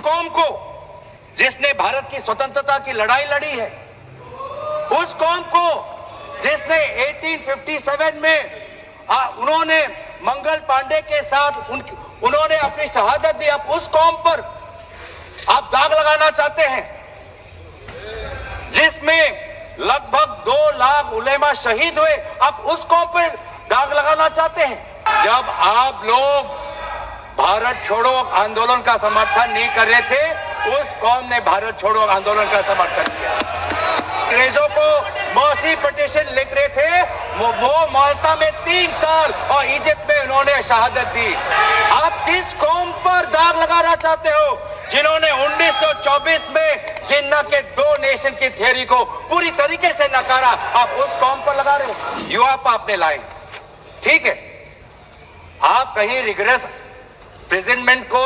कौम को जिसने भारत की स्वतंत्रता की लड़ाई लड़ी है, उस कौम को जिसने 1857 में उन्होंने मंगल पांडे के साथ उन्होंने अपनी शहादत दी, अब उस कौम पर आप दाग लगाना चाहते हैं जिसमें लगभग 2 लाख उलेमा शहीद हुए, अब उस कौम पर दाग लगाना चाहते हैं। जब आप लोग भारत छोड़ो आंदोलन का समर्थन नहीं कर रहे थे, उस कौम ने भारत छोड़ो आंदोलन का समर्थन किया। अंग्रेजों को मौसी पिटीशन लिख रहे थे, वो माल्टा में 3 साल और इजिप्ट में उन्होंने शहादत दी। आप किस कौम पर दाग लगाना चाहते हो जिन्होंने 1924 में जिन्ना के 2 नेशन की थ्योरी को पूरी तरीके से नकारा, आप उस कौम पर लगा रहे हो। युवा आपने लाए, ठीक है, आप कहीं रिग्रेस प्रेजेंटमेंट को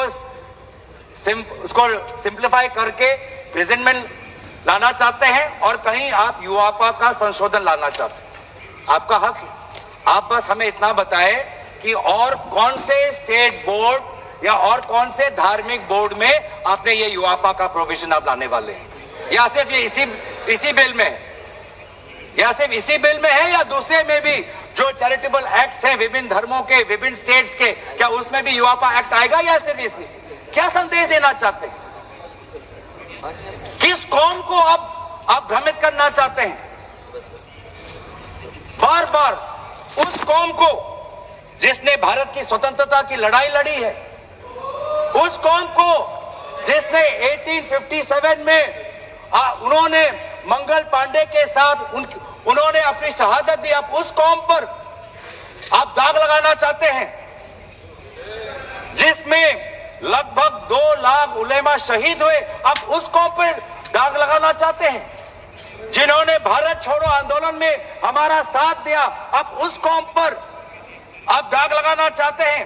उसको सिंप्लीफाई करके प्रेजेंटमेंट लाना चाहते हैं और कहीं आप युवापा का संशोधन लाना चाहते हैं। आपका हक है। आप बस हमें इतना बताएं कि और कौन से स्टेट बोर्ड या और कौन से धार्मिक बोर्ड में आपने ये युवापा का प्रोविजन आप लाने वाले हैं, या सिर्फ ये इसी बिल में है, या सिर्फ इसी बिल में है या दूसरे में भी जो चैरिटेबल एक्ट्स हैं विभिन्न धर्मों के विभिन्न स्टेट्स के, क्या उसमें भी युवापा एक्ट आएगा या सिर्फ इसमें? क्या संदेश देना चाहते हैं? किस कौम को आप भ्रमित करना चाहते हैं? बार बार उस कौम को जिसने भारत की स्वतंत्रता की लड़ाई लड़ी है, उस कौम को जिसने 1857 में उन्होंने मंगल पांडे के साथ उन्होंने अपनी शहादत दी, अब उस कौम पर आप दाग लगाना चाहते हैं जिसमें लगभग 2 लाख उलेमा शहीद हुए, अब उस कौम पर दाग लगाना चाहते हैं जिन्होंने भारत छोड़ो आंदोलन में हमारा साथ दिया, अब उस कौम पर आप दाग लगाना चाहते हैं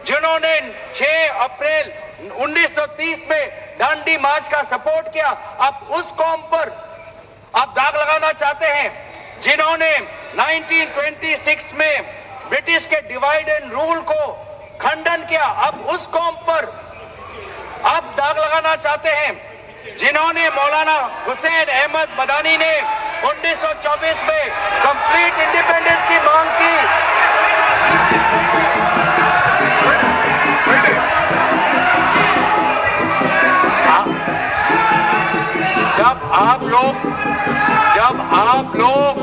जिन्होंने 6 अप्रैल 1930 में दांडी मार्च का सपोर्ट किया, अब उस कौम पर आप दाग लगाना चाहते हैं जिन्होंने 1926 में ब्रिटिश के डिवाइड एंड रूल को खंडन किया, अब उस कौम पर आप दाग लगाना चाहते हैं जिन्होंने मौलाना हुसैन अहमद मदानी ने 1924 में कंप्लीट इंडिपेंडेंस की मांग की। जब आप लोग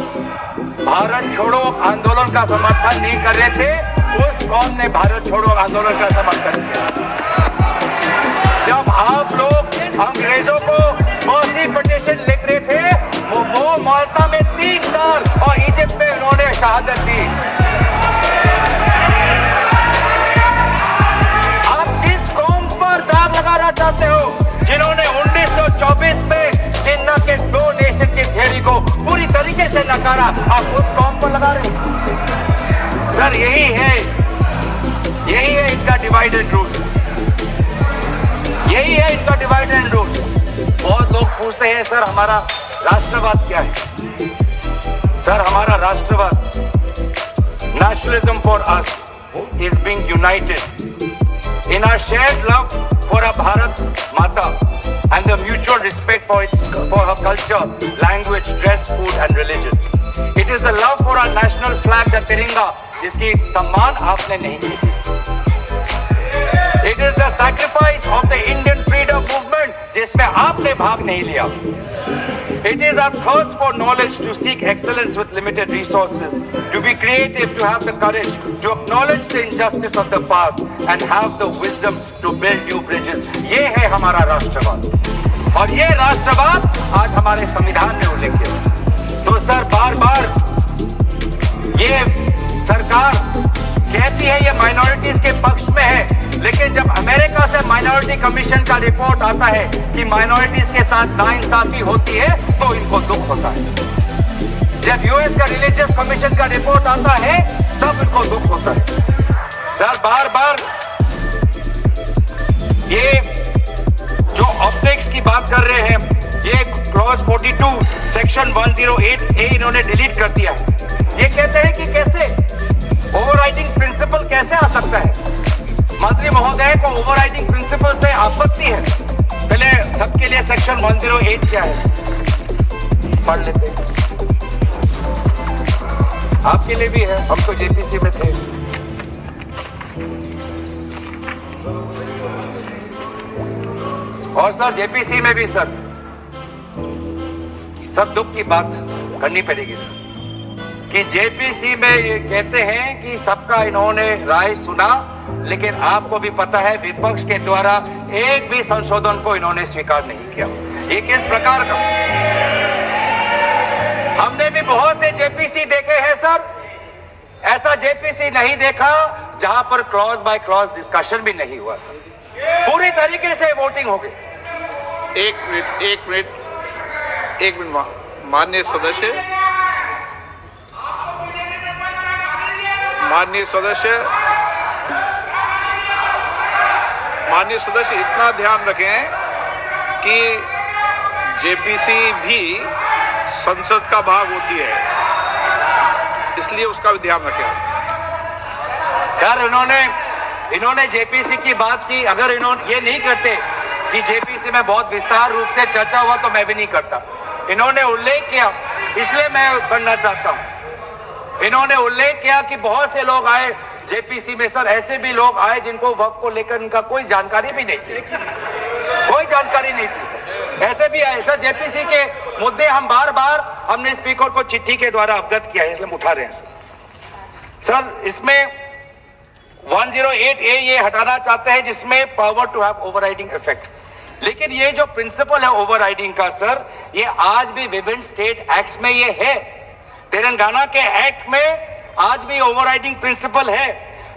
भारत छोड़ो आंदोलन का समर्थन नहीं कर रहे थे, उस कौम ने भारत छोड़ो आंदोलन का समर्थन किया। जब आप लोग अंग्रेजों को मौसी पिटीशन लिख रहे थे, वो माल्टा में 3 साल और इजिप्ट में उन्होंने शहादत दी। आप किस कौम पर दाग लगाना चाहते हो जिन्होंने 1924 में जिन्ना के 2 नेशन की थ्योरी को पूरी तरीके से नकारा, आप उस कौम पर लगा रहे हो। सर यही है इनका डिवाइड एंड रूल, यही है इनका डिवाइड एंड रूल। बहुत लोग पूछते हैं सर हमारा राष्ट्रवाद क्या है? सर हमारा राष्ट्रवाद, nationalism for us is being united in our shared love for a Bharat Mata and the mutual respect for her culture, language, dress, food and religion. It is the love for our national flag, the Tiringa, जिसकी सम्मान आपने नहीं की। It is the sacrifice of the Indian freedom movement, जिसमें आपने भाग नहीं लिया। It is our thirst for knowledge to seek excellence with limited resources, to be creative, to have the courage, to acknowledge the injustice of the past and have the wisdom to build new bridges. ये है हमारा राष्ट्रवाद और ये राष्ट्रवाद आज हमारे संविधान में उल्लेखित है। तो सर बार बार ये सरकार कहती है ये माइनॉरिटीज के पक्ष में है, लेकिन जब अमेरिका से माइनॉरिटी कमीशन का रिपोर्ट आता है कि माइनॉरिटीज के साथ नाइंसाफी होती है तो इनको दुख होता है। जब यूएस का रिलीजियस कमीशन का रिपोर्ट आता है तब इनको दुख होता है। सर बार बार ये जो ऑप्टिक्स की बात कर रहे हैं, ये क्लॉज 42 सेक्शन 108A इन्होंने डिलीट कर दिया है। ये कहते हैं कि कैसे ओवरराइडिंग प्रिंसिपल कैसे आ सकता है? मंत्री महोदय को ओवरराइडिंग प्रिंसिपल से आपत्ति है ये सेक्शन 108 क्या है, पढ़ लेते हैं। आपके लिए भी है, हम तो जेपीसी में थे। और सर जेपीसी में भी सर सब दुख की बात करनी पड़ेगी सर, कि जेपीसी में ये कहते हैं कि सबका इन्होंने राय सुना, लेकिन आपको भी पता है विपक्ष के द्वारा एक भी संशोधन को इन्होंने स्वीकार नहीं किया। ये किस प्रकार का, हमने भी बहुत से जेपीसी देखे हैं सर, ऐसा जेपीसी नहीं देखा जहां पर क्लॉज बाय क्लॉज डिस्कशन भी नहीं हुआ सर, पूरी तरीके से वोटिंग हो गई। एक मिनट माननीय सदस्य इतना ध्यान रखें कि जेपीसी भी संसद का भाग होती है, इसलिए उसका भी ध्यान रखें। सर इन्होंने जेपीसी की बात की, अगर इन्होंने ये नहीं करते कि जेपीसी में बहुत विस्तार रूप से चर्चा हुआ तो मैं भी नहीं करता। इन्होंने उल्लेख किया, इसलिए मैं करना चाहता हूं। इन्होंने उल्लेख किया कि बहुत से लोग आए जेपीसी में सर, ऐसे भी लोग आए जिनको वक्फ को लेकर इनका कोई जानकारी भी नहीं थी, कोई जानकारी नहीं थी सर, ऐसे भी आए सर। जेपीसी के मुद्दे हम बार बार हमने स्पीकर को चिट्ठी के द्वारा अवगत किया है, इसलिए हम उठा रहे हैं सर। इसमें 108A ये हटाना चाहते हैं जिसमें power to have overriding effect, लेकिन ये जो प्रिंसिपल है ओवरराइडिंग का सर, ये आज भी विभिन्न स्टेट एक्ट्स में ये है। तेलंगाना के एक्ट में आज भी ओवरराइडिंग प्रिंसिपल है,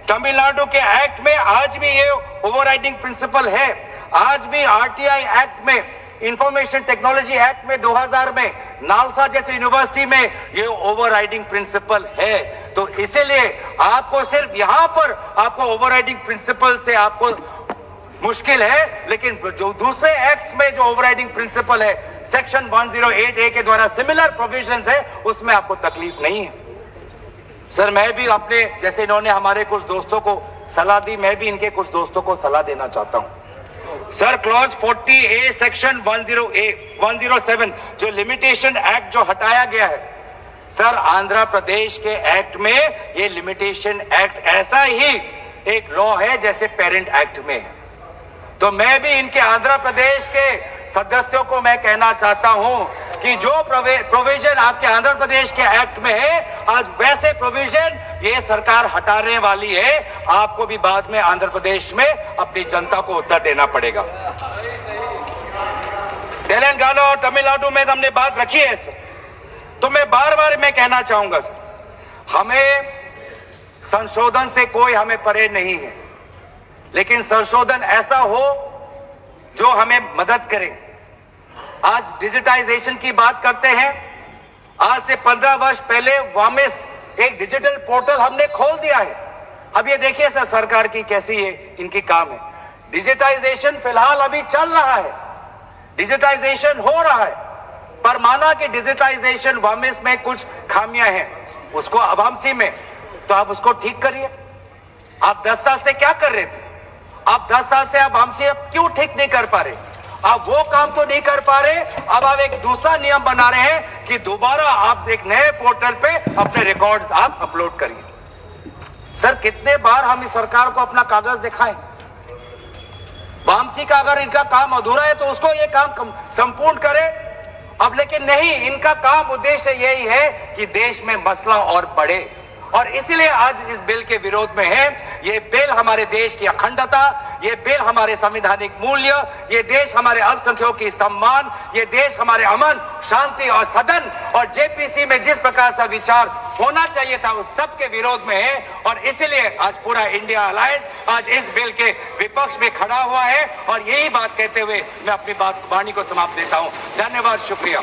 तमिलनाडु के एक्ट में आज भी ये ओवरराइडिंग प्रिंसिपल है, आज भी आरटीआई एक्ट में, इंफॉर्मेशन टेक्नोलॉजी एक्ट में 2000 में, नालसा जैसे यूनिवर्सिटी में ये ओवरराइडिंग प्रिंसिपल है। तो इसीलिए आपको सिर्फ यहां पर आपको ओवरराइडिंग प्रिंसिपल से आपको मुश्किल है, लेकिन जो दूसरे एक्ट्स में जो ओवरराइडिंग प्रिंसिपल है सेक्शन 108A के द्वारा सिमिलर प्रोविजंस है, उसमें आपको तकलीफ नहीं है सर। मैं भी अपने जैसे इन्होंने हमारे कुछ दोस्तों को सलाह दी, मैं भी इनके कुछ दोस्तों को सलाह देना चाहता हूं सर। क्लॉज 40A सेक्शन 107 जो लिमिटेशन एक्ट जो हटाया गया है सर, आंध्र प्रदेश के एक्ट में ये लिमिटेशन एक्ट ऐसा ही एक लॉ है जैसे पेरेंट एक्ट में है। तो मैं भी इनके आंध्र प्रदेश के सदस्यों को मैं कहना चाहता हूं कि जो प्रोविजन आपके आंध्र प्रदेश के एक्ट में है, आज वैसे प्रोविजन ये सरकार हटाने वाली है। आपको भी बाद में आंध्र प्रदेश में अपनी जनता को उत्तर देना पड़ेगा। तेलंगाना और तमिलनाडु में हमने बात रखी है सर, तो मैं बार बार मैं कहना चाहूंगा सर, हमें संशोधन से कोई हमें परे नहीं है, लेकिन संशोधन ऐसा हो जो हमें मदद करे। आज डिजिटाइजेशन की बात करते हैं, आज से 15 वर्ष पहले वामिस एक डिजिटल पोर्टल हमने खोल दिया है। अब ये देखिए सर सरकार की कैसी है इनकी काम है। डिजिटाइजेशन फिलहाल अभी चल रहा है, डिजिटाइजेशन हो रहा है, पर माना कि डिजिटाइजेशन वामिस में कुछ खामियां हैं, उसको अवामसी में, तो आप उसको ठीक करिए। आप 10 साल से क्या कर रहे थे? आप 10 साल से आप हमसे क्यों ठीक नहीं कर पा रहे? आप वो काम तो नहीं कर पा रहे, अब आप एक दूसरा नियम बना रहे हैं कि दोबारा आप एक नए पोर्टल पे अपने रिकॉर्ड्स आप अपलोड करिए। सर कितने बार हम इस सरकार को अपना कागज दिखाएं? वामसी का अगर इनका काम अधूरा है तो उसको ये काम संपूर्ण करें। अब लेकिन नहीं, इनका काम उद्देश्य यही है कि देश में मसला और बढ़े, और इसलिए आज इस बिल के विरोध में है। ये बिल हमारे देश की अखंडता, ये बिल हमारे संवैधानिक मूल्य, ये देश हमारे अल्पसंख्यकों की सम्मान, ये देश हमारे अमन, शांति और सदन और जेपीसी में जिस प्रकार का विचार होना चाहिए था उस सब के विरोध में है। और इसलिए आज पूरा इंडिया अलायंस आज इस बिल के विपक्ष में खड़ा हुआ है। और यही बात कहते हुए मैं अपनी वाणी को समाप्त देता हूं। धन्यवाद, शुक्रिया।